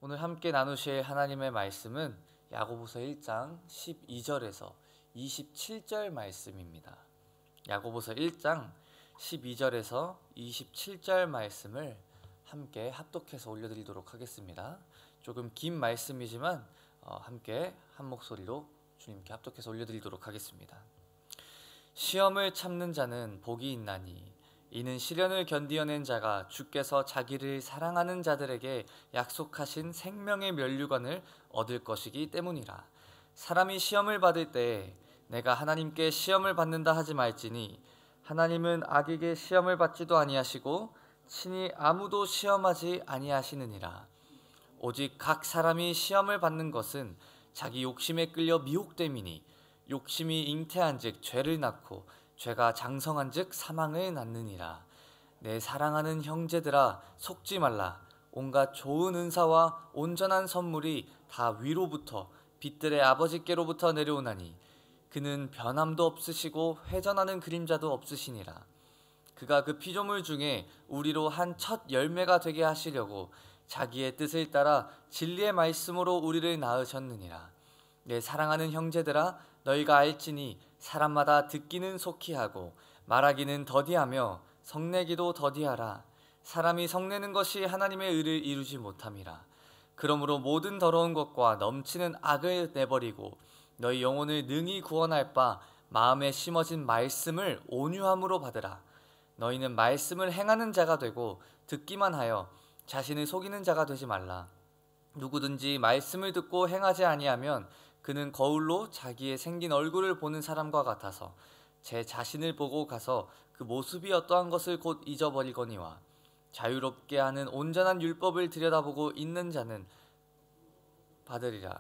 오늘 함께 나누실 하나님의 말씀은 야고보서 1장 12절에서 27절 말씀입니다. 야고보서 1장 12절에서 27절 말씀을 함께 합독해서 올려드리도록 하겠습니다. 조금 긴 말씀이지만 함께 한 목소리로 주님께 합독해서 올려드리도록 하겠습니다. 시험을 참는 자는 복이 있나니 이는 시련을 견디어낸 자가 주께서 자기를 사랑하는 자들에게 약속하신 생명의 면류관을 얻을 것이기 때문이라. 사람이 시험을 받을 때 내가 하나님께 시험을 받는다 하지 말지니 하나님은 악에게 시험을 받지도 아니하시고 친히 아무도 시험하지 아니하시느니라. 오직 각 사람이 시험을 받는 것은 자기 욕심에 끌려 미혹됨이니 욕심이 잉태한즉 죄를 낳고 죄가 장성한즉 사망을 낳느니라. 내 사랑하는 형제들아 속지 말라. 온갖 좋은 은사와 온전한 선물이 다 위로부터 빛들의 아버지께로부터 내려오나니 그는 변함도 없으시고 회전하는 그림자도 없으시니라. 그가 그 피조물 중에 우리로 한 첫 열매가 되게 하시려고 자기의 뜻을 따라 진리의 말씀으로 우리를 낳으셨느니라. 내 사랑하는 형제들아 너희가 알지니 사람마다 듣기는 속히 하고 말하기는 더디하며 성내기도 더디하라. 사람이 성내는 것이 하나님의 의를 이루지 못함이라. 그러므로 모든 더러운 것과 넘치는 악을 내버리고 너희 영혼을 능히 구원할 바 마음에 심어진 말씀을 온유함으로 받으라. 너희는 말씀을 행하는 자가 되고 듣기만 하여 자신을 속이는 자가 되지 말라. 누구든지 말씀을 듣고 행하지 아니하면 그는 거울로 자기의 생긴 얼굴을 보는 사람과 같아서 제 자신을 보고 가서 그 모습이 어떠한 것을 곧 잊어버리거니와 자유롭게 하는 온전한 율법을 들여다보고 있는 자는 받으리라.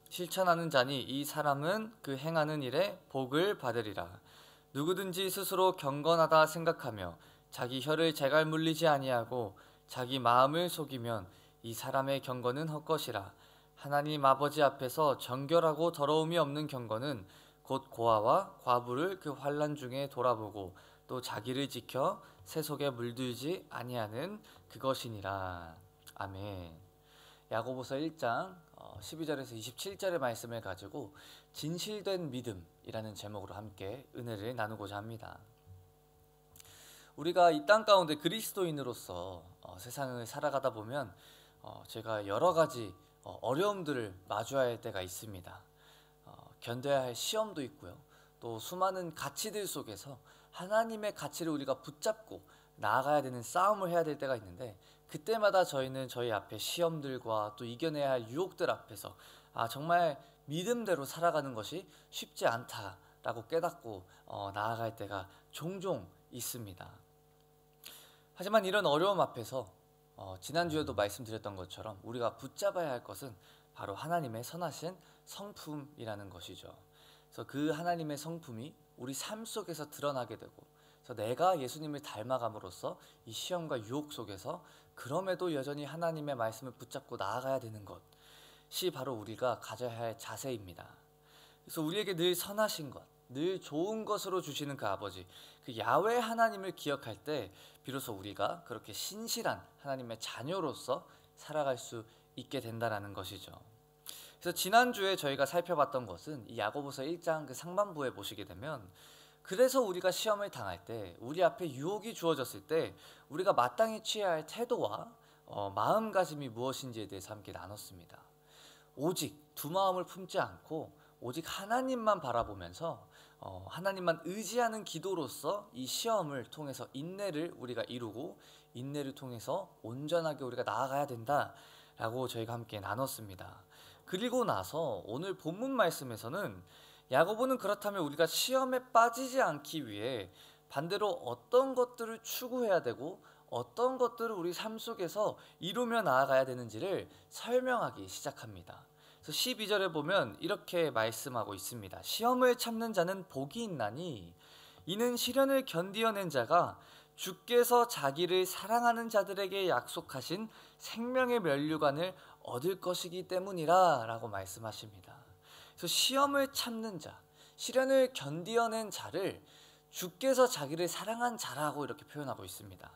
실천하는 자니 이 사람은 그 행하는 일에 복을 받으리라. 누구든지 스스로 경건하다 생각하며 자기 혀를 재갈 물리지 아니하고 자기 마음을 속이면 이 사람의 경건은 헛것이라. 하나님 아버지 앞에서 정결하고 더러움이 없는 경건은 곧 고아와 과부를 그 환난 중에 돌아보고 또 자기를 지켜 새 속에 물들지 아니하는 그것이니라. 아멘. 야고보서 1장 12절에서 27절의 말씀을 가지고 진실된 믿음이라는 제목으로 함께 은혜를 나누고자 합니다. 우리가 이 땅 가운데 그리스도인으로서 세상을 살아가다 보면 제가 여러 가지 어려움들을 마주해야 할 때가 있습니다. 견뎌야 할 시험도 있고요. 또 수많은 가치들 속에서 하나님의 가치를 우리가 붙잡고 나아가야 되는 싸움을 해야 될 때가 있는데 그때마다 저희는 저희 앞에 시험들과 또 이겨내야 할 유혹들 앞에서 정말 믿음대로 살아가는 것이 쉽지 않다라고 깨닫고 나아갈 때가 종종 있습니다. 하지만 이런 어려움 앞에서 지난주에도 말씀드렸던 것처럼 우리가 붙잡아야 할 것은 바로 하나님의 선하신 성품이라는 것이죠. 그래서 그 하나님의 성품이 우리 삶 속에서 드러나게 되고 그래서 내가 예수님을 닮아감으로써 이 시험과 유혹 속에서 그럼에도 여전히 하나님의 말씀을 붙잡고 나아가야 되는 것이 바로 우리가 가져야 할 자세입니다. 그래서 우리에게 늘 선하신 것, 늘 좋은 것으로 주시는 그 아버지, 그 야훼 하나님을 기억할 때 비로소 우리가 그렇게 신실한 하나님의 자녀로서 살아갈 수 있게 된다는 것이죠. 그래서 지난주에 저희가 살펴봤던 것은 이 야고보서 1장 그 상반부에 보시게 되면 그래서 우리가 시험을 당할 때 우리 앞에 유혹이 주어졌을 때 우리가 마땅히 취해야 할 태도와 마음가짐이 무엇인지에 대해서 함께 나눴습니다. 오직 두 마음을 품지 않고 오직 하나님만 바라보면서 하나님만 의지하는 기도로서 이 시험을 통해서 인내를 우리가 이루고 인내를 통해서 온전하게 우리가 나아가야 된다라고 저희가 함께 나눴습니다. 그리고 나서 오늘 본문 말씀에서는 야고보는 그렇다면 우리가 시험에 빠지지 않기 위해 반대로 어떤 것들을 추구해야 되고 어떤 것들을 우리 삶 속에서 이루며 나아가야 되는지를 설명하기 시작합니다. 그래서 12절에 보면 이렇게 말씀하고 있습니다. 시험을 참는 자는 복이 있나니 이는 시련을 견디어낸 자가 주께서 자기를 사랑하는 자들에게 약속하신 생명의 면류관을 얻을 것이기 때문이라 라고 말씀하십니다. 그래서 시험을 참는 자, 시련을 견디어낸 자를 주께서 자기를 사랑한 자라고 이렇게 표현하고 있습니다.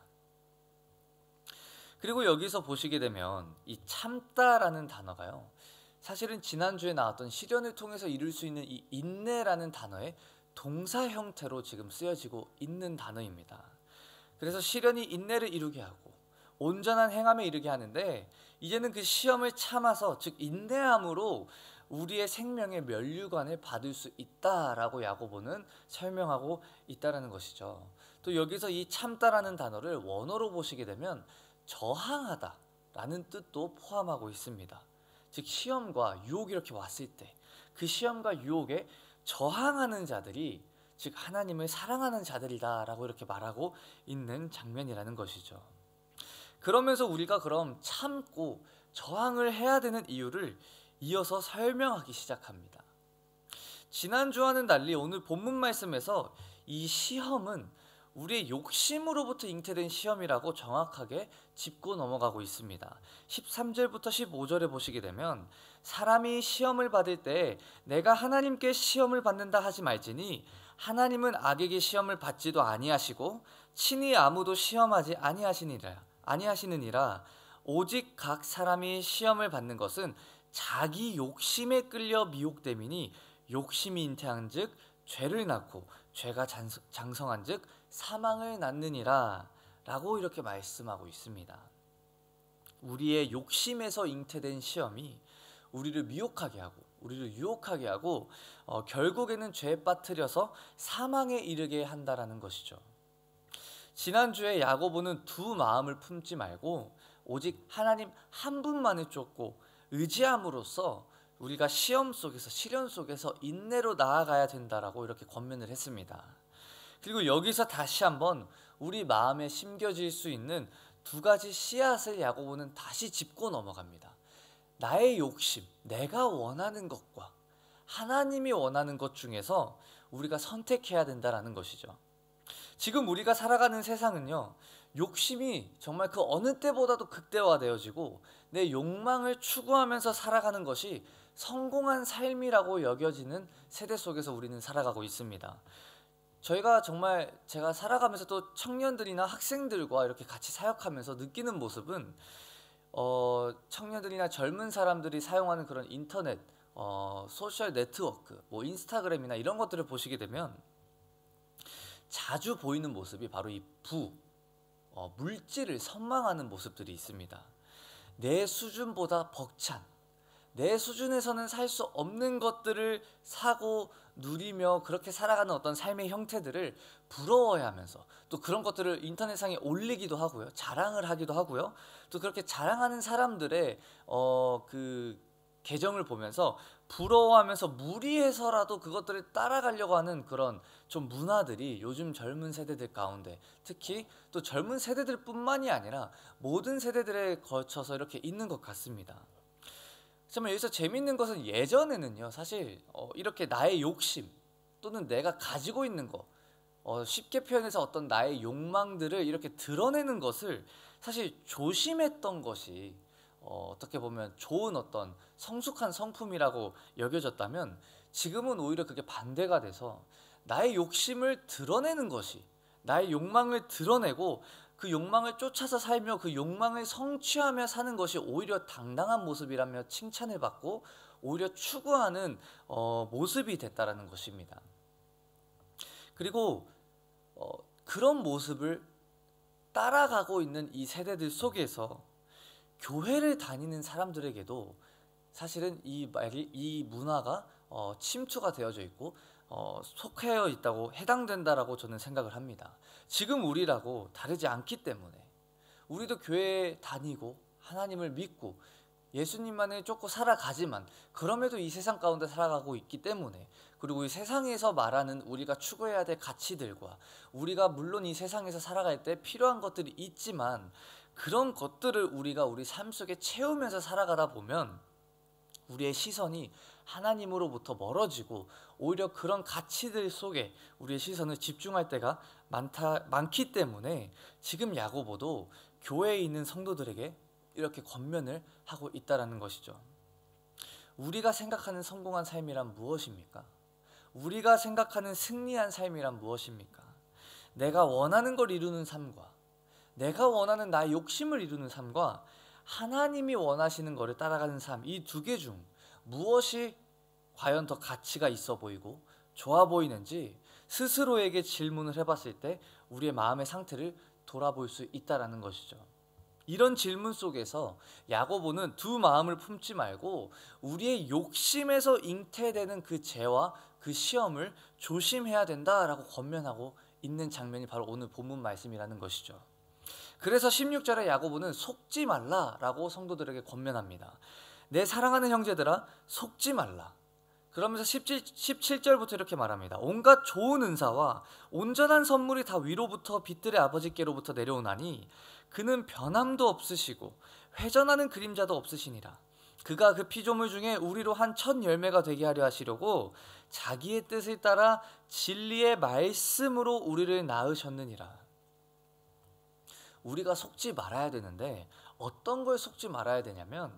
그리고 여기서 보시게 되면 이 참다라는 단어가요, 사실은 지난주에 나왔던 시련을 통해서 이룰 수 있는 이 인내라는 단어의 동사 형태로 지금 쓰여지고 있는 단어입니다. 그래서 시련이 인내를 이루게 하고 온전한 행함에 이르게 하는데, 이제는 그 시험을 참아서, 즉 인내함으로 우리의 생명의 면류관을 받을 수 있다라고 야고보는 설명하고 있다라는 것이죠. 또 여기서 이 참다라는 단어를 원어로 보시게 되면 저항하다라는 뜻도 포함하고 있습니다. 즉 시험과 유혹이 이렇게 왔을 때 그 시험과 유혹에 저항하는 자들이, 즉 하나님을 사랑하는 자들이다라고 이렇게 말하고 있는 장면이라는 것이죠. 그러면서 우리가 그럼 참고 저항을 해야 되는 이유를 이어서 설명하기 시작합니다. 지난주와는 달리 오늘 본문 말씀에서 이 시험은 우리의 욕심으로부터 잉태된 시험이라고 정확하게 짚고 넘어가고 있습니다. 13절부터 15절에 보시게 되면, 사람이 시험을 받을 때 내가 하나님께 시험을 받는다 하지 말지니 하나님은 악에게 시험을 받지도 아니하시고 친히 아무도 시험하지 아니하시느니라. 오직 각 사람이 시험을 받는 것은 자기 욕심에 끌려 미혹됨이니 욕심이 잉태한즉 죄를 낳고 죄가 장성한즉 사망을 낳느니라 라고 이렇게 말씀하고 있습니다. 우리의 욕심에서 잉태된 시험이 우리를 미혹하게 하고 우리를 유혹하게 하고 결국에는 죄에 빠뜨려서 사망에 이르게 한다라는 것이죠. 지난주에 야고보는 두 마음을 품지 말고 오직 하나님 한 분만을 쫓고 의지함으로써 우리가 시험 속에서, 시련 속에서 인내로 나아가야 된다라고 이렇게 권면을 했습니다. 그리고 여기서 다시 한번 우리 마음에 심겨질 수 있는 두 가지 씨앗을 야고보는 다시 짚고 넘어갑니다. 나의 욕심, 내가 원하는 것과 하나님이 원하는 것 중에서 우리가 선택해야 된다라는 것이죠. 지금 우리가 살아가는 세상은요, 욕심이 정말 그 어느 때보다도 극대화되어지고 내 욕망을 추구하면서 살아가는 것이 성공한 삶이라고 여겨지는 세대 속에서 우리는 살아가고 있습니다. 제가 살아가면서 또 청년들이나 학생들과 이렇게 같이 사역하면서 느끼는 모습은, 청년들이나 젊은 사람들이 사용하는 그런 인터넷, 소셜 네트워크, 뭐 인스타그램이나 이런 것들을 보시게 되면 자주 보이는 모습이 바로 이 물질을 선망하는 모습들이 있습니다. 내 수준보다 벅찬, 내 수준에서는 살 수 없는 것들을 사고 누리며 그렇게 살아가는 어떤 삶의 형태들을 부러워해하면서, 또 그런 것들을 인터넷상에 올리기도 하고요, 자랑을 하기도 하고요, 또 그렇게 자랑하는 사람들의 그 계정을 보면서 부러워하면서 무리해서라도 그것들을 따라가려고 하는 그런 좀 문화들이 요즘 젊은 세대들 가운데, 특히 또 젊은 세대들뿐만이 아니라 모든 세대들에 걸쳐서 이렇게 있는 것 같습니다. 정말 여기서 재밌는 것은, 예전에는요 사실 이렇게 나의 욕심 또는 내가 가지고 있는 거, 쉽게 표현해서 어떤 나의 욕망들을 이렇게 드러내는 것을 사실 조심했던 것이 어떻게 보면 좋은 어떤 성숙한 성품이라고 여겨졌다면, 지금은 오히려 그게 반대가 돼서 나의 욕심을 드러내는 것이, 나의 욕망을 드러내고 그 욕망을 쫓아서 살며 그 욕망을 성취하며 사는 것이 오히려 당당한 모습이라며 칭찬을 받고 오히려 추구하는 모습이 됐다라는 것입니다. 그리고 그런 모습을 따라가고 있는 이 세대들 속에서 교회를 다니는 사람들에게도 사실은 이 문화가 침투가 되어져 있고 속해 있다고, 해당된다라고 저는 생각을 합니다. 지금 우리라고 다르지 않기 때문에, 우리도 교회에 다니고 하나님을 믿고 예수님만을 쫓고 살아가지만 그럼에도 이 세상 가운데 살아가고 있기 때문에, 그리고 이 세상에서 말하는 우리가 추구해야 될 가치들과 우리가 물론 이 세상에서 살아갈 때 필요한 것들이 있지만 그런 것들을 우리가 우리 삶 속에 채우면서 살아가다 보면 우리의 시선이 하나님으로부터 멀어지고 오히려 그런 가치들 속에 우리의 시선을 집중할 때가 많기 때문에 지금 야고보도 교회에 있는 성도들에게 이렇게 권면을 하고 있다라는 것이죠. 우리가 생각하는 성공한 삶이란 무엇입니까? 우리가 생각하는 승리한 삶이란 무엇입니까? 내가 원하는 걸 이루는 삶과 내가 원하는 나의 욕심을 이루는 삶과 하나님이 원하시는 것을 따라가는 삶, 이 두 개 중 무엇이 과연 더 가치가 있어 보이고 좋아 보이는지 스스로에게 질문을 해봤을 때 우리의 마음의 상태를 돌아볼 수 있다는 것이죠. 이런 질문 속에서 야고보는 두 마음을 품지 말고 우리의 욕심에서 잉태되는 그 죄와 그 시험을 조심해야 된다라고 권면하고 있는 장면이 바로 오늘 본문 말씀이라는 것이죠. 그래서 16절에 야고보는 속지 말라라고 성도들에게 권면합니다. 내 사랑하는 형제들아, 속지 말라. 그러면서 17절부터 이렇게 말합니다. 온갖 좋은 은사와 온전한 선물이 다 위로부터 빛들의 아버지께로부터 내려오나니 그는 변함도 없으시고 회전하는 그림자도 없으시니라. 그가 그 피조물 중에 우리로 한 첫 열매가 되게 하려 하시려고 자기의 뜻을 따라 진리의 말씀으로 우리를 낳으셨느니라. 우리가 속지 말아야 되는데 어떤 걸 속지 말아야 되냐면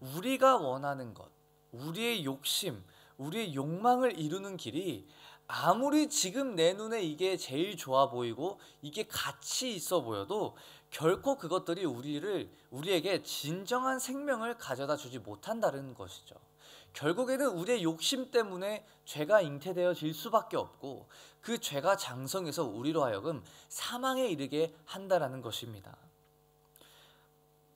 우리가 원하는 것, 우리의 욕심, 우리의 욕망을 이루는 길이 아무리 지금 내 눈에 이게 제일 좋아 보이고 이게 가치 있어 보여도 결코 그것들이 우리에게 진정한 생명을 가져다 주지 못한다는 것이죠. 결국에는 우리의 욕심 때문에 죄가 잉태되어질 수밖에 없고 그 죄가 장성해서 우리로 하여금 사망에 이르게 한다라는 것입니다.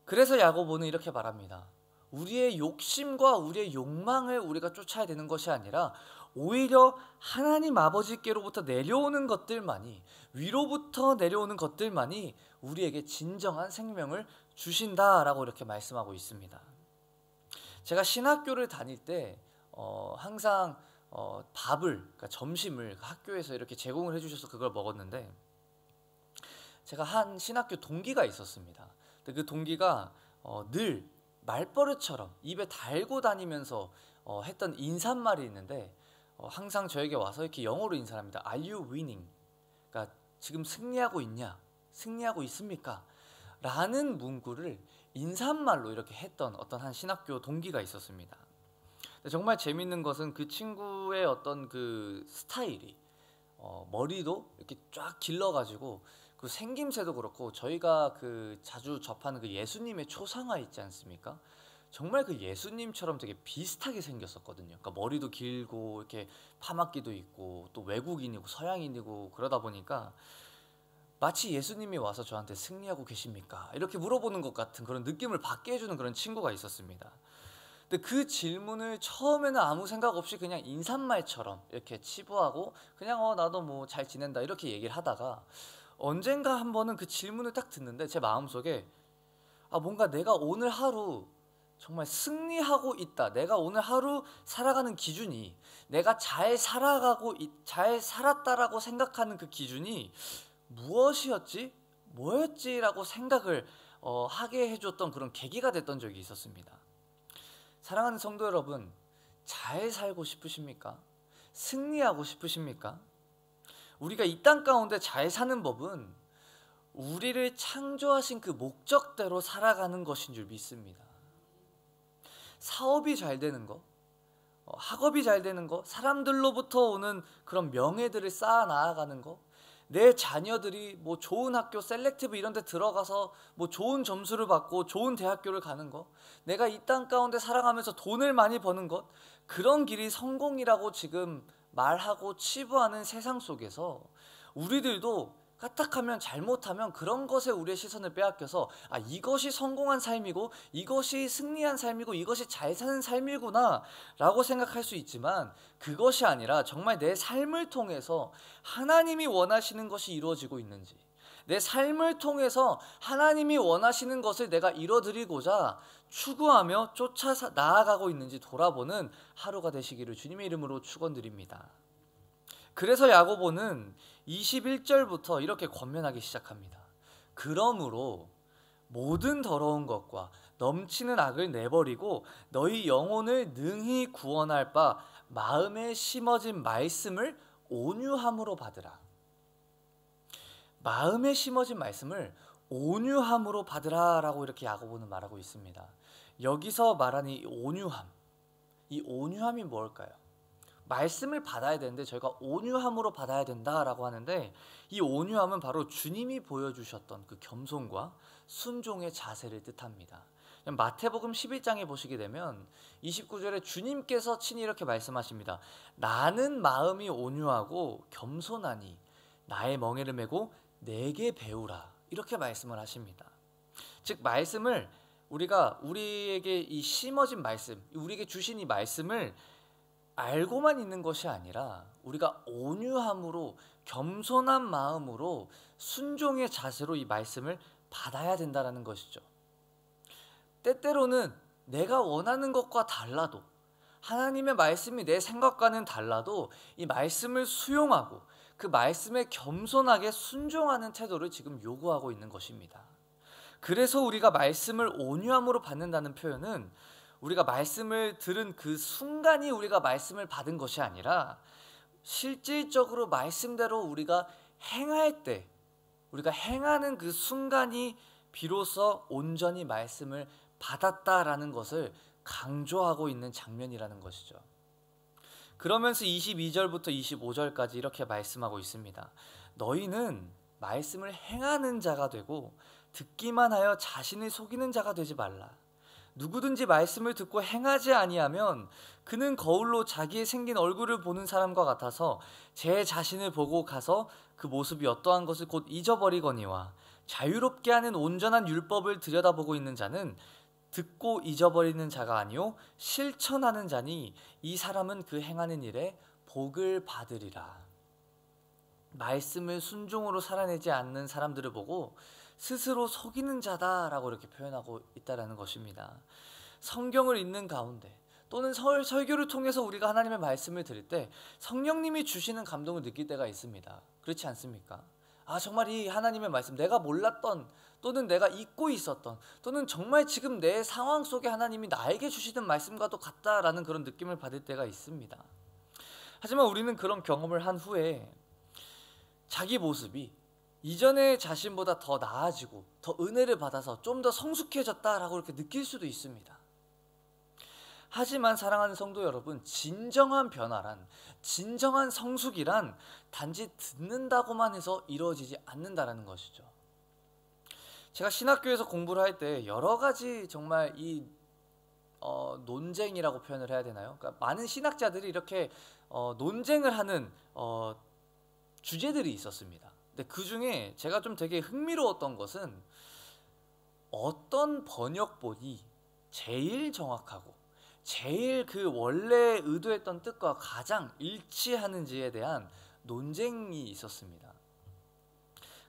그래서 야고보는 이렇게 말합니다. 우리의 욕심과 우리의 욕망을 우리가 쫓아야 되는 것이 아니라 오히려 하나님 아버지께로부터 내려오는 것들만이, 위로부터 내려오는 것들만이 우리에게 진정한 생명을 주신다라고 이렇게 말씀하고 있습니다. 제가 신학교를 다닐 때 항상 밥을, 그러니까 점심을 학교에서 이렇게 제공을 해주셔서 그걸 먹었는데, 제가 한 신학교 동기가 있었습니다. 근데 그 동기가 늘 말버릇처럼 입에 달고 다니면서 했던 인사말이 있는데, 항상 저에게 와서 이렇게 영어로 인사를 합니다. Are you winning? 그러니까 지금 승리하고 있냐? 승리하고 있습니까? 라는 문구를 인사말로 이렇게 했던 어떤 한 신학교 동기가 있었습니다. 정말 재밌는 것은 그 친구의 어떤 그 스타일이 머리도 이렇게 쫙 길러가지고 그 생김새도 그렇고 저희가 그 자주 접하는 그 예수님의 초상화 있지 않습니까? 정말 그 예수님처럼 되게 비슷하게 생겼었거든요. 그러니까 머리도 길고 이렇게 파마끼도 있고 또 외국인이고 서양인이고 그러다 보니까 마치 예수님이 와서 저한테 승리하고 계십니까? 이렇게 물어보는 것 같은 그런 느낌을 받게 해주는 그런 친구가 있었습니다. 근데 그 질문을 처음에는 아무 생각 없이 그냥 인사말처럼 이렇게 치부하고 그냥 나도 뭐 잘 지낸다 이렇게 얘기를 하다가 언젠가 한 번은 그 질문을 딱 듣는데 제 마음속에 뭔가 내가 오늘 하루 정말 승리하고 있다. 내가 오늘 하루 살아가는 기준이 내가 잘 살았다라고 생각하는 그 기준이 무엇이었지? 뭐였지라고 생각을 하게 해줬던 그런 계기가 됐던 적이 있었습니다. 사랑하는 성도 여러분, 잘 살고 싶으십니까? 승리하고 싶으십니까? 우리가 이 땅 가운데 잘 사는 법은 우리를 창조하신 그 목적대로 살아가는 것인 줄 믿습니다. 사업이 잘 되는 거, 학업이 잘 되는 거, 사람들로부터 오는 그런 명예들을 쌓아 나아가는 거, 내 자녀들이 뭐 좋은 학교 셀렉티브 이런 데 들어가서 뭐 좋은 점수를 받고 좋은 대학교를 가는 거, 내가 이 땅 가운데 살아가면서 돈을 많이 버는 것, 그런 길이 성공이라고 지금 말하고 치부하는 세상 속에서 우리들도 까딱하면 잘못하면 그런 것에 우리의 시선을 빼앗겨서 이것이 성공한 삶이고 이것이 승리한 삶이고 이것이 잘 사는 삶이구나 라고 생각할 수 있지만, 그것이 아니라 정말 내 삶을 통해서 하나님이 원하시는 것이 이루어지고 있는지, 내 삶을 통해서 하나님이 원하시는 것을 내가 이뤄드리고자 추구하며 쫓아 나아가고 있는지 돌아보는 하루가 되시기를 주님의 이름으로 축원드립니다. 그래서 야고보는 21절부터 이렇게 권면하기 시작합니다. 그러므로 모든 더러운 것과 넘치는 악을 내버리고 너희 영혼을 능히 구원할 바 마음에 심어진 말씀을 온유함으로 받으라. 마음에 심어진 말씀을 온유함으로 받으라라고 이렇게 야고보는 말하고 있습니다. 여기서 말하는 이 온유함이 뭘까요? 말씀을 받아야 되는데 저희가 온유함으로 받아야 된다라고 하는데, 이 온유함은 바로 주님이 보여주셨던 그 겸손과 순종의 자세를 뜻합니다. 마태복음 11장에 보시게 되면 29절에 주님께서 친히 이렇게 말씀하십니다. 나는 마음이 온유하고 겸손하니 나의 멍에를 메고 내게 배우라, 이렇게 말씀을 하십니다. 즉 말씀을 우리에게 이 심어진 말씀, 우리에게 주신 이 말씀을 알고만 있는 것이 아니라 우리가 온유함으로, 겸손한 마음으로, 순종의 자세로 이 말씀을 받아야 된다는 것이죠. 때때로는 내가 원하는 것과 달라도, 하나님의 말씀이 내 생각과는 달라도 이 말씀을 수용하고 그 말씀에 겸손하게 순종하는 태도를 지금 요구하고 있는 것입니다. 그래서 우리가 말씀을 온유함으로 받는다는 표현은 우리가 말씀을 들은 그 순간이 우리가 말씀을 받은 것이 아니라 실질적으로 말씀대로 우리가 행할 때, 우리가 행하는 그 순간이 비로소 온전히 말씀을 받았다라는 것을 강조하고 있는 장면이라는 것이죠. 그러면서 22절부터 25절까지 이렇게 말씀하고 있습니다. 너희는 말씀을 행하는 자가 되고 듣기만 하여 자신을 속이는 자가 되지 말라. 누구든지 말씀을 듣고 행하지 아니하면 그는 거울로 자기의 생긴 얼굴을 보는 사람과 같아서 제 자신을 보고 가서 그 모습이 어떠한 것을 곧 잊어버리거니와, 자유롭게 하는 온전한 율법을 들여다보고 있는 자는 듣고 잊어버리는 자가 아니요 실천하는 자니 이 사람은 그 행하는 일에 복을 받으리라. 말씀을 순종으로 살아내지 않는 사람들을 보고 스스로 속이는 자다라고 이렇게 표현하고 있다는 것입니다. 성경을 읽는 가운데 또는 설교를 통해서 우리가 하나님의 말씀을 들을 때 성령님이 주시는 감동을 느낄 때가 있습니다. 그렇지 않습니까? 정말 이 하나님의 말씀, 내가 몰랐던 또는 내가 잊고 있었던 또는 정말 지금 내 상황 속에 하나님이 나에게 주시는 말씀과도 같다라는 그런 느낌을 받을 때가 있습니다. 하지만 우리는 그런 경험을 한 후에 자기 모습이 이전의 자신보다 더 나아지고 더 은혜를 받아서 좀 더 성숙해졌다라고 이렇게 느낄 수도 있습니다. 하지만 사랑하는 성도 여러분, 진정한 변화란, 진정한 성숙이란 단지 듣는다고만 해서 이루어지지 않는다라는 것이죠. 제가 신학교에서 공부를 할 때 여러 가지 정말 이 논쟁이라고 표현을 해야 되나요? 그러니까 많은 신학자들이 이렇게 논쟁을 하는 주제들이 있었습니다. 근데 그 중에 제가 좀 되게 흥미로웠던 것은 어떤 번역본이 제일 정확하고 제일 그 원래 의도했던 뜻과 가장 일치하는지에 대한 논쟁이 있었습니다.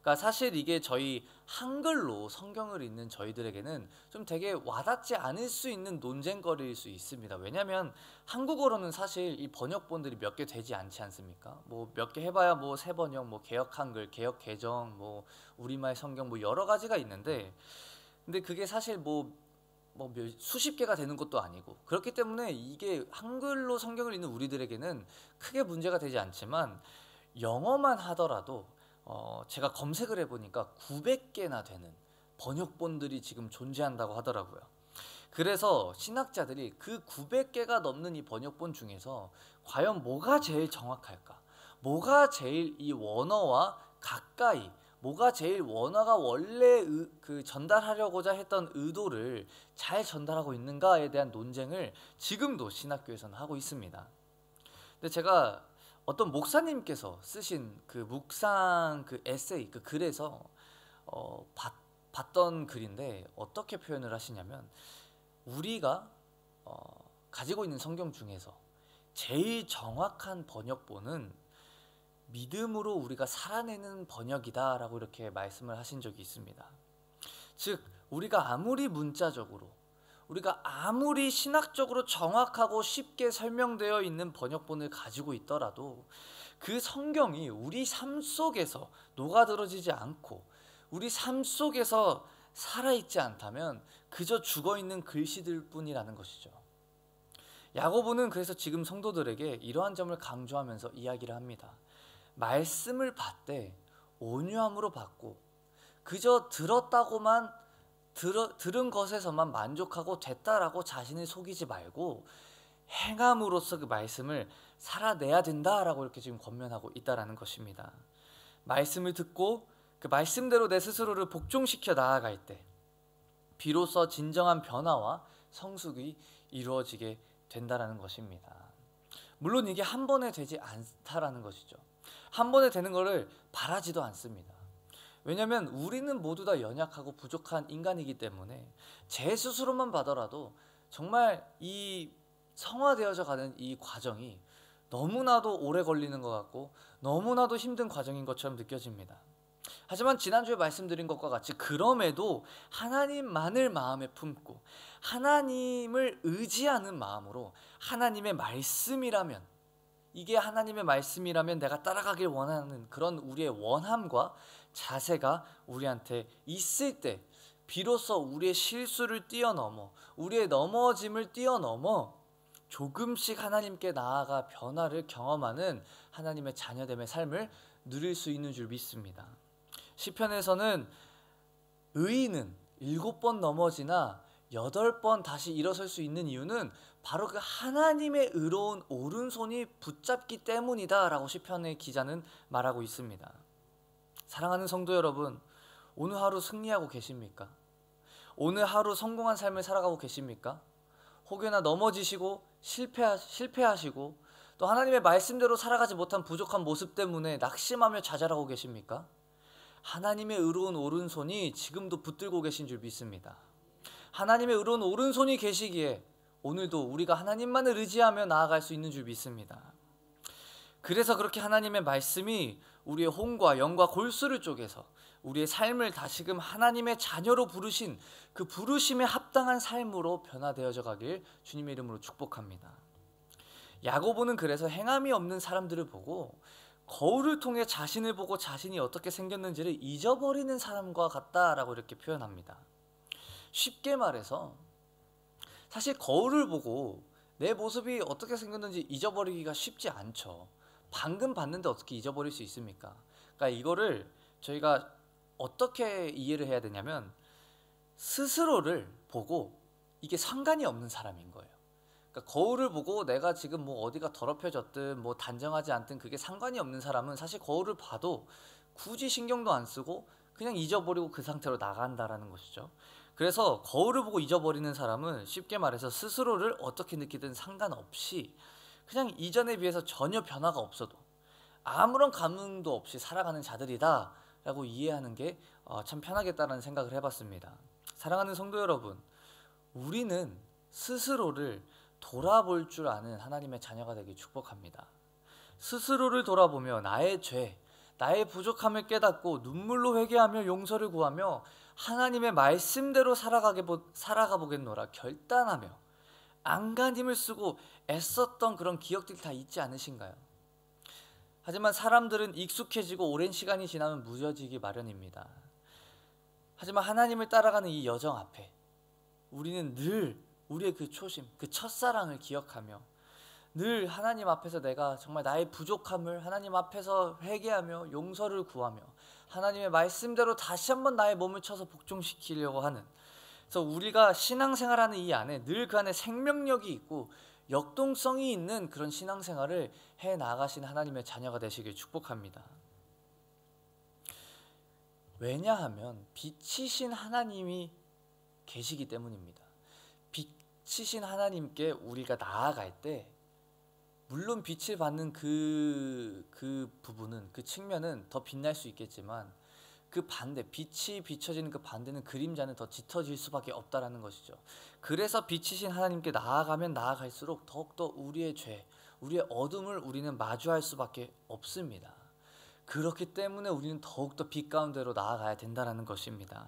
그러니까 사실 이게 저희 한글로 성경을 읽는 저희들에게는 좀 되게 와닿지 않을 수 있는 논쟁거리일 수 있습니다. 왜냐하면 한국어로는 사실 이 번역본들이 몇 개 되지 않지 않습니까? 뭐 몇 개 해봐야 뭐 새번역, 뭐 개역 한글, 개역 개정, 뭐 우리말 성경, 뭐 여러 가지가 있는데, 근데 그게 사실 뭐 수십 개가 되는 것도 아니고, 그렇기 때문에 이게 한글로 성경을 읽는 우리들에게는 크게 문제가 되지 않지만 영어만 하더라도 제가 검색을 해보니까 900개나 되는 번역본들이 지금 존재한다고 하더라고요. 그래서 신학자들이 그 900개가 넘는 이 번역본 중에서 과연 뭐가 제일 정확할까? 뭐가 제일 이 원어와 가까이, 뭐가 제일 원어가 원래 그 전달하려고자 했던 의도를 잘 전달하고 있는가에 대한 논쟁을 지금도 신학교에서는 하고 있습니다. 근데 제가 어떤 목사님께서 쓰신 그 묵상 그 에세이, 그 글에서 봤던 글인데 어떻게 표현을 하시냐면, 우리가 가지고 있는 성경 중에서 제일 정확한 번역본은 믿음으로 우리가 살아내는 번역이다라고 이렇게 말씀을 하신 적이 있습니다. 즉 우리가 아무리 문자적으로, 우리가 아무리 신학적으로 정확하고 쉽게 설명되어 있는 번역본을 가지고 있더라도 그 성경이 우리 삶 속에서 녹아들어지지 않고 우리 삶 속에서 살아있지 않다면 그저 죽어있는 글씨들 뿐이라는 것이죠. 야고보는 그래서 지금 성도들에게 이러한 점을 강조하면서 이야기를 합니다. 말씀을 받되 온유함으로 받고 그저 들었다고만 들은 것에서만 만족하고 됐다라고 자신을 속이지 말고 행함으로써 그 말씀을 살아내야 된다라고 이렇게 지금 권면하고 있다라는 것입니다. 말씀을 듣고 그 말씀대로 내 스스로를 복종시켜 나아갈 때 비로소 진정한 변화와 성숙이 이루어지게 된다라는 것입니다. 물론 이게 한 번에 되지 않다라는 것이죠. 한 번에 되는 것을 바라지도 않습니다. 왜냐하면 우리는 모두 다 연약하고 부족한 인간이기 때문에 제 스스로만 봐더라도 정말 이 성화되어져 가는 이 과정이 너무나도 오래 걸리는 것 같고 너무나도 힘든 과정인 것처럼 느껴집니다. 하지만 지난주에 말씀드린 것과 같이 그럼에도 하나님만을 마음에 품고 하나님을 의지하는 마음으로 하나님의 말씀이라면, 이게 하나님의 말씀이라면 내가 따라가길 원하는 그런 우리의 원함과 자세가 우리한테 있을 때 비로소 우리의 실수를 뛰어넘어, 우리의 넘어짐을 뛰어넘어 조금씩 하나님께 나아가 변화를 경험하는 하나님의 자녀됨의 삶을 누릴 수 있는 줄 믿습니다. 시편에서는 의인은 7번 넘어지나 8번 다시 일어설 수 있는 이유는 바로 그 하나님의 의로운 오른손이 붙잡기 때문이다 라고 시편의 기자는 말하고 있습니다. 사랑하는 성도 여러분, 오늘 하루 승리하고 계십니까? 오늘 하루 성공한 삶을 살아가고 계십니까? 혹여나 넘어지시고 실패하시고 또 하나님의 말씀대로 살아가지 못한 부족한 모습 때문에 낙심하며 좌절하고 계십니까? 하나님의 의로운 오른손이 지금도 붙들고 계신 줄 믿습니다. 하나님의 의로운 오른손이 계시기에 오늘도 우리가 하나님만을 의지하며 나아갈 수 있는 줄 믿습니다. 그래서 그렇게 하나님의 말씀이 우리의 혼과 영과 골수를 쪼개서 우리의 삶을 다시금 하나님의 자녀로 부르신 그 부르심에 합당한 삶으로 변화되어져 가길 주님의 이름으로 축복합니다. 야고보는 그래서 행함이 없는 사람들을 보고 거울을 통해 자신을 보고 자신이 어떻게 생겼는지를 잊어버리는 사람과 같다라고 이렇게 표현합니다. 쉽게 말해서 사실 거울을 보고 내 모습이 어떻게 생겼는지 잊어버리기가 쉽지 않죠. 방금 봤는데 어떻게 잊어버릴 수 있습니까? 그러니까 이거를 저희가 어떻게 이해를 해야 되냐면 스스로를 보고 이게 상관이 없는 사람인 거예요. 그러니까 거울을 보고 내가 지금 뭐 어디가 더럽혀졌든 뭐 단정하지 않든 그게 상관이 없는 사람은 사실 거울을 봐도 굳이 신경도 안 쓰고 그냥 잊어버리고 그 상태로 나간다라는 것이죠. 그래서 거울을 보고 잊어버리는 사람은 쉽게 말해서 스스로를 어떻게 느끼든 상관없이 그냥 이전에 비해서 전혀 변화가 없어도 아무런 감흥도 없이 살아가는 자들이다 라고 이해하는 게 참 편하겠다라는 생각을 해봤습니다. 사랑하는 성도 여러분, 우리는 스스로를 돌아볼 줄 아는 하나님의 자녀가 되길 축복합니다. 스스로를 돌아보며 나의 죄, 나의 부족함을 깨닫고 눈물로 회개하며 용서를 구하며 하나님의 말씀대로 살아가 보겠노라 결단하며 안간힘을 쓰고 애썼던 그런 기억들이 다 있지 않으신가요? 하지만 사람들은 익숙해지고 오랜 시간이 지나면 무뎌지기 마련입니다. 하지만 하나님을 따라가는 이 여정 앞에 우리는 늘 우리의 그 초심, 그 첫사랑을 기억하며 늘 하나님 앞에서 내가 정말 나의 부족함을 하나님 앞에서 회개하며 용서를 구하며 하나님의 말씀대로 다시 한번 나의 몸을 쳐서 복종시키려고 하는, 그래서 우리가 신앙생활하는 이 안에 늘 그 안에 생명력이 있고 역동성이 있는 그런 신앙생활을 해 나가신 하나님의 자녀가 되시길 축복합니다. 왜냐하면 빛이신 하나님이 계시기 때문입니다. 빛이신 하나님께 우리가 나아갈 때 물론 빛을 받는 그 부분은, 그 측면은 더 빛날 수 있겠지만 그 반대, 빛이 비춰지는 그 반대는 그림자는 더 짙어질 수밖에 없다라는 것이죠. 그래서 빛이신 하나님께 나아가면 나아갈수록 더욱더 우리의 죄, 우리의 어둠을 우리는 마주할 수밖에 없습니다. 그렇기 때문에 우리는 더욱더 빛 가운데로 나아가야 된다는 것입니다.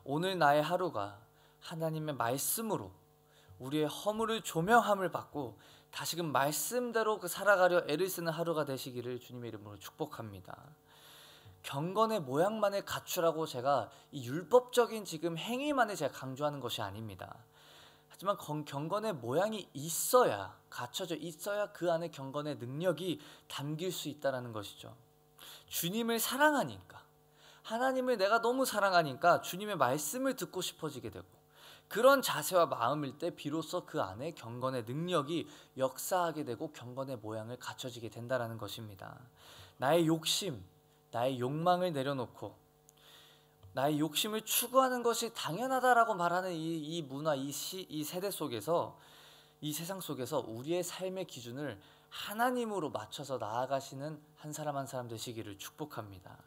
오늘 나의 하루가 하나님의 말씀으로 우리의 허물을 조명함을 받고 다시금 말씀대로 살아가려 애를 쓰는 하루가 되시기를 주님의 이름으로 축복합니다. 경건의 모양만을 갖추라고 제가 이 율법적인 지금 행위만을 제가 강조하는 것이 아닙니다. 하지만 경건의 모양이 있어야, 갖춰져 있어야 그 안에 경건의 능력이 담길 수 있다는 것이죠. 주님을 사랑하니까, 하나님을 내가 너무 사랑하니까 주님의 말씀을 듣고 싶어지게 되고, 그런 자세와 마음일 때 비로소 그 안에 경건의 능력이 역사하게 되고 경건의 모양을 갖춰지게 된다라는 것입니다. 나의 욕심, 나의 욕망을 내려놓고 나의 욕심을 추구하는 것이 당연하다라고 말하는 이 문화, 이 세대 속에서, 이 세상 속에서 우리의 삶의 기준을 하나님으로 맞춰서 나아가시는 한 사람 한 사람 되시기를 축복합니다.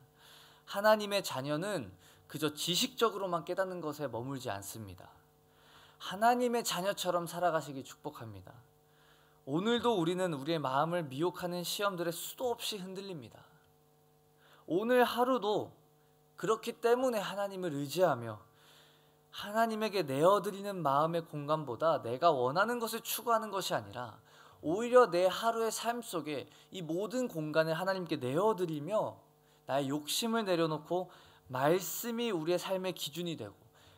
하나님의 자녀는 그저 지식적으로만 깨닫는 것에 머물지 않습니다. 하나님의 자녀처럼 살아가시기 축복합니다. 오늘도 우리는 우리의 마음을 미혹하는 시험들에 수도 없이 흔들립니다. 오늘 하루도 그렇기 때문에 하나님을 의지하며 하나님에게 내어드리는 마음의 공간보다 내가 원하는 것을 추구하는 것이 아니라 오히려 내 하루의 삶 속에 이 모든 공간을 하나님께 내어드리며 나의 욕심을 내려놓고 말씀이 우리의 삶의 기준이 되고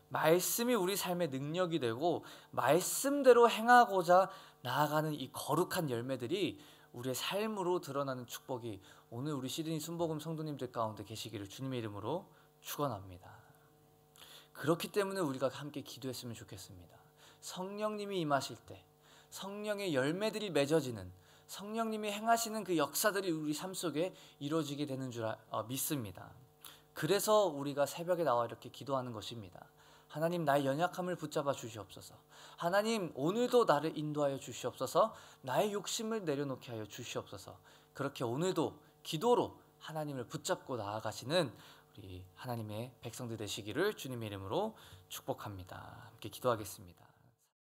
말씀이 우리 삶의 능력이 되고 말씀대로 행하고자 나아가는 이 거룩한 열매들이 우리의 삶으로 드러나는 축복이 오늘 우리 시드니 순복음 성도님들 가운데 계시기를 주님의 이름으로 축원합니다. 그렇기 때문에 우리가 함께 기도했으면 좋겠습니다. 성령님이 임하실 때 성령의 열매들이 맺어지는, 성령님이 행하시는 그 역사들이 우리 삶 속에 이루어지게 되는 줄 믿습니다. 그래서 우리가 새벽에 나와 이렇게 기도하는 것입니다. 하나님, 나의 연약함을 붙잡아 주시옵소서. 하나님, 오늘도 나를 인도하여 주시옵소서. 나의 욕심을 내려놓게 하여 주시옵소서. 그렇게 오늘도 기도로 하나님을 붙잡고 나아가시는 우리 하나님의 백성들 되시기를 주님의 이름으로 축복합니다. 함께 기도하겠습니다.